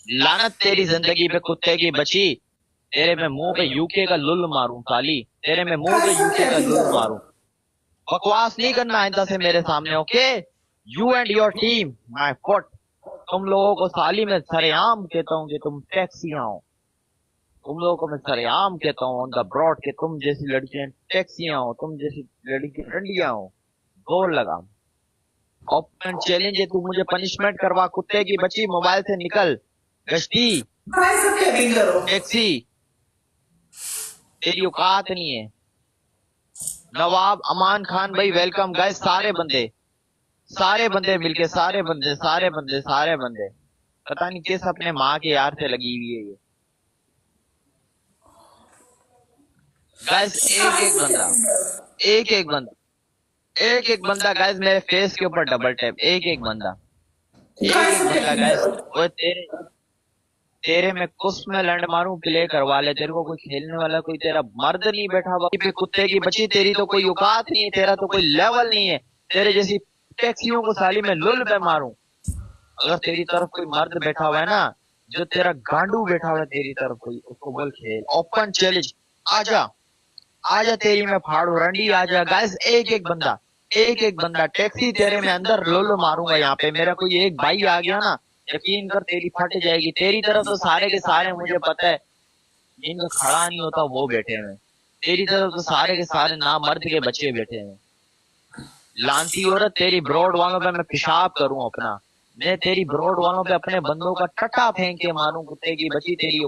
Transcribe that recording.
लानत तेरी जिंदगी पे कुत्ते की बची। तेरे में मुंह पे यूके का लुल मारूं साली। तेरे में मुंह पे गाइस तुम यूके का कैसी लुल करो। मारूं। बकवास नहीं करना आइंदा से मेरे सामने, okay. You and your team my foot. तुम लोगों को साली मैं सरेआम कहता हूँ कि तुम टैक्सियां हो। तुम लोगों को मैं सरेआम कहता हूँ ऑन द ब्रॉड कि तुम जैसी लड़कियां टैक्सियां हो, तुम जैसी लड़की रंडियां हो। जोर लगा। ओपन चैलेंज है, तू मुझे पनिशमेंट करवा कुत्ते की बच्ची, मोबाइल से निकल। गश्ती गाइस तुम क्या करो। टैक्सी, तेरी औकात नहीं है। नवाब अमान खान भाई वेलकम गाइस, सारे बंदे मिलके, सारे बंदे। पता नहीं किस अपने माँ के यार से लगी हुई है ये। गाइस एक गाइस एक तुम बंदा, कैसी करो। एक एक बंदा, एक एक बंदा गाइस मेरे फेस के ऊपर डबल टैप, एक एक बंदा, एक गाइस एक तुम बंदा कैसी गाइस। करो। वो तेरे तेरे में कुछ में लैंड मारूं, प्ले करवा ले। तेरे को कोई खेलने वाला, कोई तेरा मर्द नहीं बैठा हुआ पे कुत्ते की बच्ची, तेरी तो कोई औकात नहीं है, तेरा तो कोई लेवल नहीं है। तेरे जैसी टैक्सियों को साली में लुल पे मारूं। अगर तेरी तरफ कोई मर्द बैठा हुआ है ना, जो तेरा गांडू बैठा हुआ है तेरी तरफ कोई, उसको बोल खेल। ओपन चैलेंज, आजा, आजा तेरी मैं फाड़ू रंडी, आजा गाइस। एक एक बंदा टैक्सी, तेरे में अंदर लुल मारूंगा। यहाँ पे मेरा कोई एक भाई आ गया ना, यकीन कर तेरी फट जाएगी। तेरी तरफ तो सारे के सारे मुझे पता है, जिनका खड़ा नहीं होता वो बैठे हैं। तेरी तरफ तो सारे के सारे ना मर्द के बच्चे बैठे हैं। लांती औरत, तेरी ब्रॉड वालों पे मैं पेशाब करूं अपना। मैं तेरी ब्रॉड वालों पे अपने बंदों का टट्टा फेंक के मारूं कुत्ते की बच्ची, तेरी